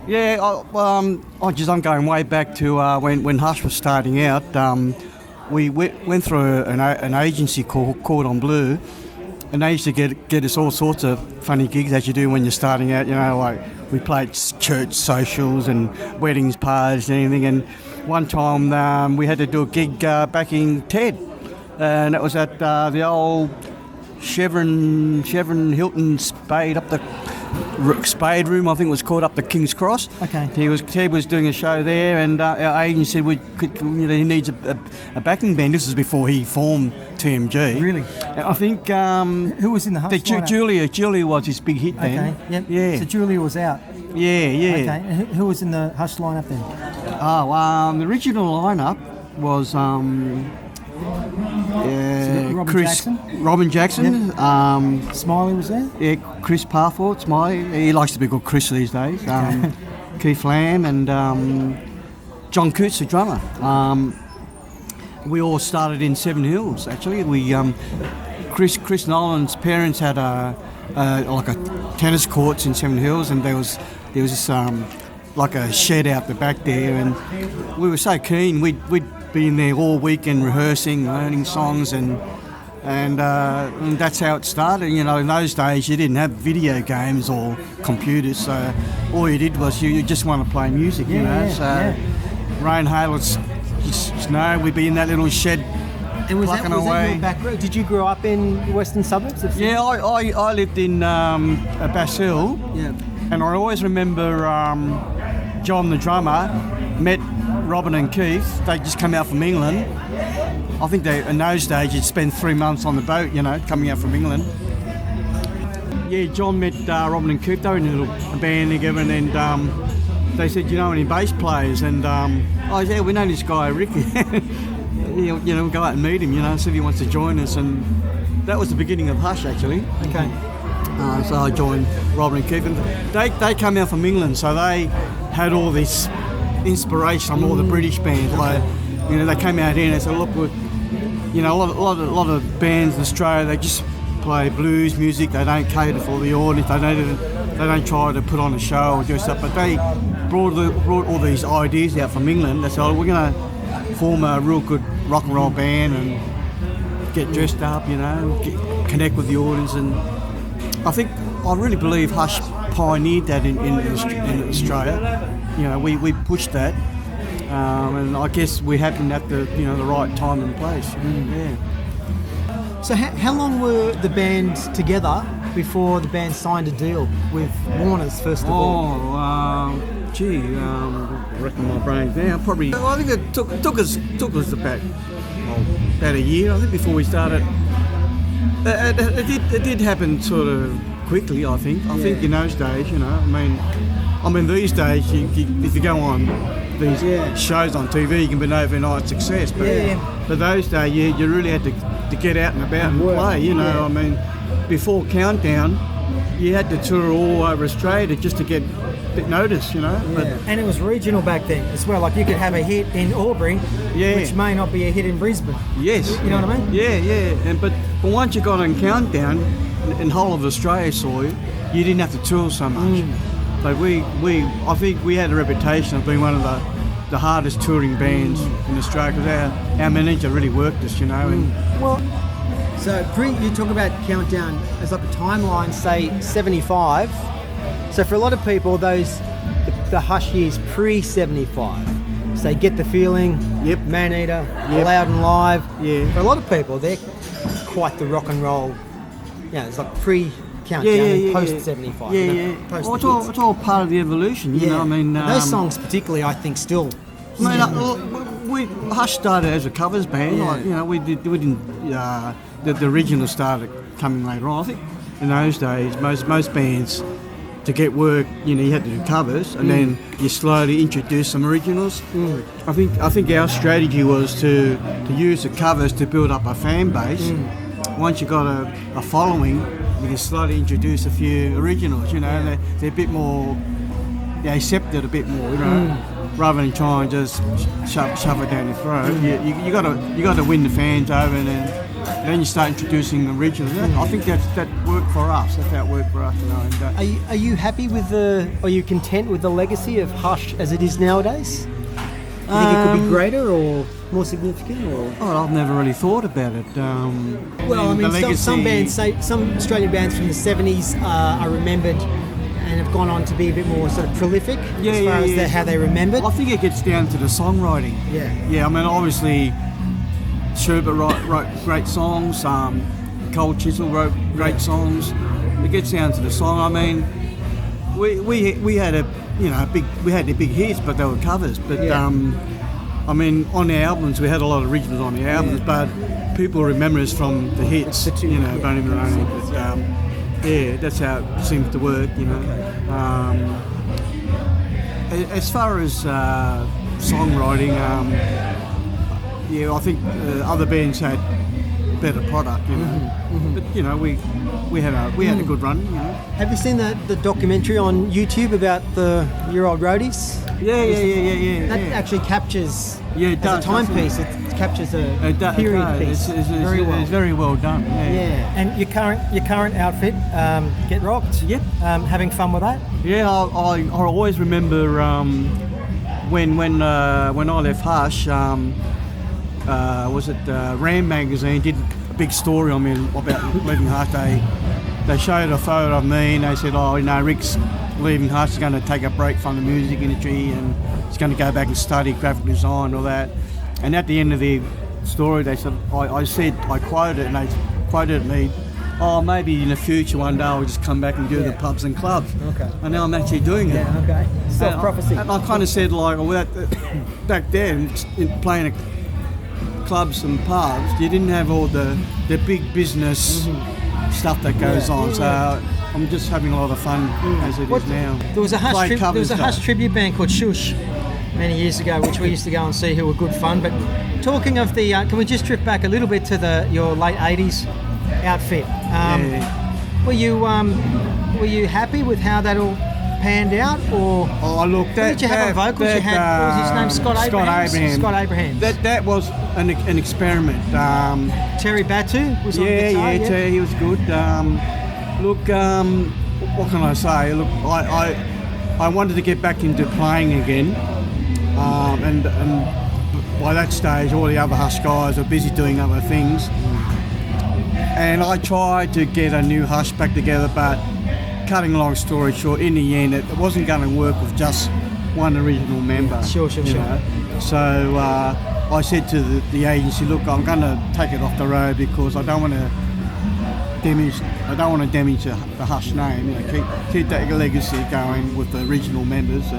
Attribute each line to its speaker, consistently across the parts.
Speaker 1: Yeah, I'm going way back to when Hush was starting out. We went through an agency called On Blue, and they used to get us all sorts of funny gigs as you do when you're starting out. You know, like we played church socials and weddings, parties, and anything. And one time we had to do a gig back in Ted, and it was at the old Chevron Hilton Spade Room, I think it was called, up the King's Cross.
Speaker 2: Okay.
Speaker 1: Ted was doing a show there, and our agent said he needs a backing band. This was before he formed TMG.
Speaker 2: Really?
Speaker 1: I think
Speaker 2: who was in the Hush lineup?
Speaker 1: Julia was his big hit then.
Speaker 2: Okay. Yep.
Speaker 1: Yeah.
Speaker 2: So Julia was out.
Speaker 1: Yeah.
Speaker 2: Okay. And who was in the Hush lineup then?
Speaker 1: The original lineup was Robin Jackson.
Speaker 2: Yep. Smiley was there?
Speaker 1: Yeah, Chris Parford, Smiley. He likes to be called Chris these days. Keith Lamb and John Coots, the drummer. We all started in Seven Hills, actually. Chris Nolan's parents had like a tennis courts in Seven Hills, and there was this like a shed out the back there, and we were so keen. We'd be in there all weekend rehearsing, learning songs, and that's how it started. You know, in those days you didn't have video games or computers, so all you did was you just want to play music. Rain, hail, or snow, we'd be in that little shed.
Speaker 2: And was
Speaker 1: plucking
Speaker 2: that
Speaker 1: away.
Speaker 2: your background? Did you grow up in western suburbs?
Speaker 1: Yeah, I lived in Bass Hill.
Speaker 2: Yeah.
Speaker 1: And I always remember John, the drummer, met Robin and Keith. They just come out from England. I think in those days you'd spend 3 months on the boat, you know, coming out from England. Yeah, John met Robin and Keith. They were in a little band together, and then they said, "You know any bass players?" And yeah, we know this guy, Ricky. You know, go out and meet him, you know, see if he wants to join us. And that was the beginning of Hush, actually.
Speaker 2: Okay.
Speaker 1: So I joined Robin and Keith, and they come out from England, so they had all this inspiration from all the British bands. Like, you know, they came out here and they said, "Look, you know, a lot of bands in Australia, they just play blues music. They don't cater for the audience. They don't try to put on a show or do stuff." But they brought all these ideas out from England. They said, "Oh, we're going to form a real good rock and roll band and get dressed up, you know, connect with the audience." And I really believe Hush pioneered that in Australia. You know, we pushed that, and I guess we happened at the right time and place. Yeah.
Speaker 2: So how long were the band together before the band signed a deal with Warner's first of all?
Speaker 1: Wrecking my brains now. Probably, I think it took us about a year, I think, before we started. It did happen sort of quickly, I think. I think in those days, you know, I mean these days, if you go on these shows on TV, you can be an overnight success. But those days, you really had to get out and about and play, you know. Yeah. I mean, before Countdown, you had to tour all over Australia just to get noticed, you know.
Speaker 2: Yeah. And it was regional back then as well. Like you could have a hit in Albury, which may not be a hit in Brisbane.
Speaker 1: Yes.
Speaker 2: You know what I mean?
Speaker 1: Yeah. But once you got on Countdown, and whole of Australia saw you didn't have to tour so much. But I think we had a reputation of being one of the hardest touring bands in Australia, because our manager really worked us, you know. And
Speaker 2: so you talk about Countdown as like a timeline, say 75. So for a lot of people, the Hush years pre-75, say Get the Feeling, Man-Eater, Loud and Live. Yeah. For a lot of people, they're quite the rock and roll. Yeah, it's like pre-Countdown and post-75.
Speaker 1: It's all part of the evolution, you know. I mean,
Speaker 2: those songs particularly, I think, still.
Speaker 1: Hush started as a covers band. Like, you know, we didn't. The original started coming later on. I think in those days, most bands, to get work, you know, you had to do covers, and then you slowly introduce some originals. I think our strategy was to use the covers to build up a fan base. Once you got a following, we can slowly introduce a few originals. You know, they're a bit more, they accept it a bit more. You know, rather than try and just shove it down your throat. You got to win the fans over, and then then you start introducing the originals. I think that worked for us. That's how it worked for us, you know. And,
Speaker 2: Are you happy with are you content with the legacy of Hush as it is nowadays? Do you think it could be greater or more significant? Or?
Speaker 1: Oh, I've never really thought about it.
Speaker 2: Well, I mean, some bands say, some Australian bands from the 70s are remembered and have gone on to be a bit more sort of prolific as far as how they're remembered.
Speaker 1: I think it gets down to the songwriting.
Speaker 2: Yeah.
Speaker 1: Yeah, I mean, obviously, Sherbert wrote great songs. Cold Chisel wrote great songs. It gets down to the song. I mean, we had we had the big hits, but they were covers. But I mean, on the albums, we had a lot of originals on the albums, but people remember us from the hits. You know, Boney Maroney. But yeah, that's how it seems to work. You know. As far as songwriting, I think other bands had better product, you know. But you know, we had a good run, you know.
Speaker 2: Have you seen the documentary on YouTube about the Year Old Roadies?
Speaker 1: Yeah.
Speaker 2: That actually captures
Speaker 1: it does,
Speaker 2: as a timepiece. It captures a period piece.
Speaker 1: It's very well done. Yeah.
Speaker 3: And your current outfit, Get Rocked.
Speaker 1: Yep.
Speaker 3: Having fun with that.
Speaker 1: Yeah, I always remember when I left Hush. Was it Ram magazine did a big story on me about leaving Hush. They showed a photo of me and they said, oh, you know, Rick's leaving Hush, he's going to take a break from the music industry and he's going to go back and study graphic design and all that. And at the end of the story, they said, I quoted it and they quoted me, oh, maybe in the future one day I'll just come back and do the pubs and clubs.
Speaker 2: Okay.
Speaker 1: And now I'm actually doing it.
Speaker 2: Yeah, okay. Self-prophecy.
Speaker 1: And I kind of said, like, well, back then, playing at clubs and pubs, you didn't have all the big business stuff that goes on. So I'm just having a lot of fun as it is now.
Speaker 3: There was a Hush tribute band called Shush many years ago, which we used to go and see, who were good fun. But talking of the, can we just trip back a little bit to your late 80s outfit? Were you happy with how that all panned out, or
Speaker 1: look,
Speaker 3: did you have on vocals? You had, what was his name? Scott Abraham.
Speaker 1: That was an experiment.
Speaker 3: Terry Batu was on guitar.
Speaker 1: Yeah, Terry, he was good. Look, what can I say? Look, I wanted to get back into playing again, and by that stage, all the other Hush guys were busy doing other things, and I tried to get a new Hush back together, but cutting a long story short, in the end, it wasn't going to work with just one original member.
Speaker 3: Sure.
Speaker 1: Know? So I said to the agency, look, I'm going to take it off the road because I don't want to damage the Hush name. You know, keep that legacy going with the original members,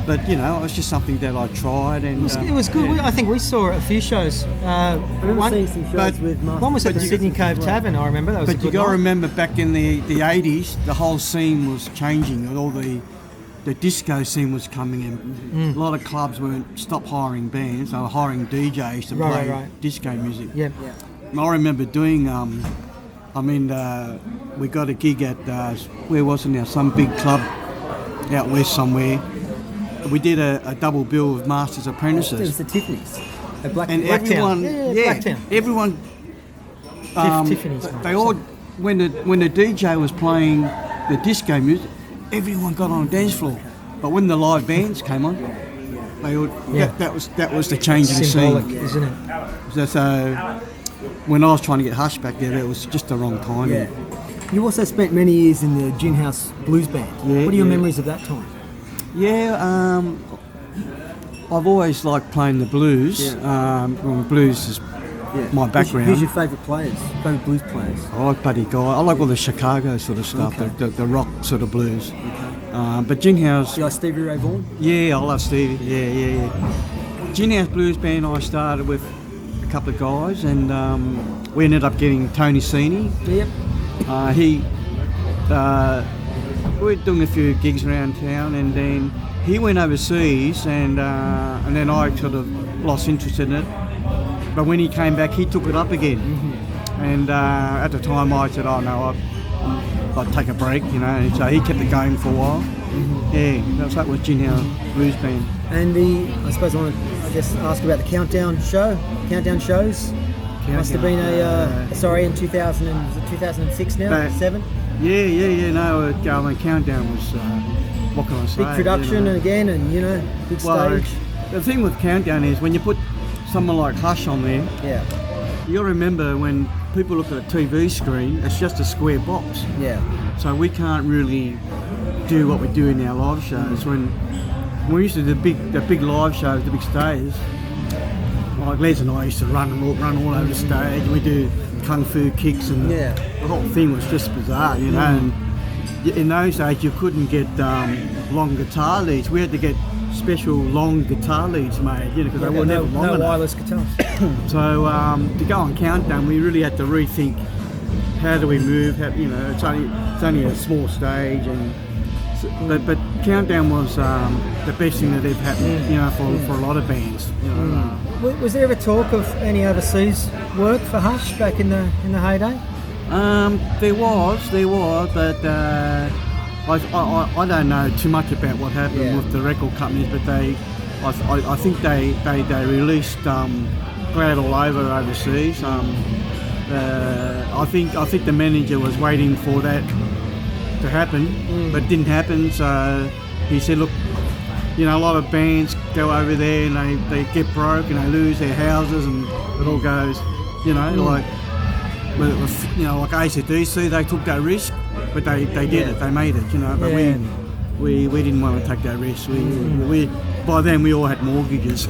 Speaker 1: but you know, it was just something that I tried, and
Speaker 3: it was good. I think we saw a few shows.
Speaker 2: I remember seeing some shows with Martha.
Speaker 3: One was at the Sydney Cove Tavern. I remember that was.
Speaker 1: But you got to remember, back in the 80s, the whole scene was changing, and all the disco scene was coming in. A lot of clubs stopped hiring bands; they were hiring DJs to play disco music.
Speaker 3: Yep.
Speaker 1: And I remember doing. We got a gig at where was it now? Some big club out west somewhere. We did a double bill with Masters Apprentices.
Speaker 2: It was the Tiffany's.
Speaker 1: And everyone,
Speaker 3: Blacktown.
Speaker 1: Everyone.
Speaker 3: Tiffany's.
Speaker 1: They all, when the DJ was playing the disco music, everyone got on the dance floor. But when the live bands came on, they all, that was the change in the
Speaker 3: symbolic,
Speaker 1: scene,
Speaker 3: isn't it?
Speaker 1: So when I was trying to get Hush back there, it was just the wrong time.
Speaker 2: Yeah. You also spent many years in the Gin House Blues Band.
Speaker 1: Yeah,
Speaker 2: what are your memories of that time?
Speaker 1: Yeah, I've always liked playing the blues. Blues is my background.
Speaker 2: Who's your favourite players? Favourite blues players?
Speaker 1: I like Buddy Guy. I like all the Chicago sort of stuff, the rock sort of blues. Okay. But Gin House...
Speaker 2: You like Stevie Ray Vaughan?
Speaker 1: Yeah, I love Stevie. Yeah. Gin House Blues Band, I started with a couple of guys, and we ended up getting Tony Sini.
Speaker 2: Yep.
Speaker 1: We were doing a few gigs around town, and then he went overseas, and then I sort of lost interest in it. But when he came back, he took it up again. And at the time, I said, "Oh no, I'd take a break," you know. And so he kept it going for a while. Yeah, that was Gin House Blues Band.
Speaker 2: And I suppose I want to ask about the countdown shows. Must have been in 2000 and 2006 now, 7.
Speaker 1: Yeah. No, Countdown was. What can I say?
Speaker 2: Big production and big stage.
Speaker 1: The thing with Countdown is when you put someone like Hush on there.
Speaker 2: Yeah.
Speaker 1: You got to remember when people look at a TV screen, it's just a square box.
Speaker 2: Yeah.
Speaker 1: So we can't really do what we do in our live shows. When we used to do the big live shows, the big stages, like Les and I used to run all over the stage. We do kung fu kicks and the whole thing was just bizarre, And in those days, you couldn't get long guitar leads. We had to get special long guitar leads made, because they were never long enough.
Speaker 2: No wireless guitars.
Speaker 1: So to go on Countdown, we really had to rethink how do we move. It's only a small stage, but Countdown was the best thing that ever happened, for a lot of bands.
Speaker 2: Was there ever talk of any overseas work for Hush back in the heyday?
Speaker 1: There was, but I don't know too much about what happened with the record companies. But I think they released Glad all overseas. I think the manager was waiting for that to happen, but it didn't happen. So he said, look, a lot of bands go over there and they get broke and they lose their houses and it all goes, like. Like AC/DC, they took that risk, but they did it. They made it, But we didn't want to take that risk. We by then we all had mortgages.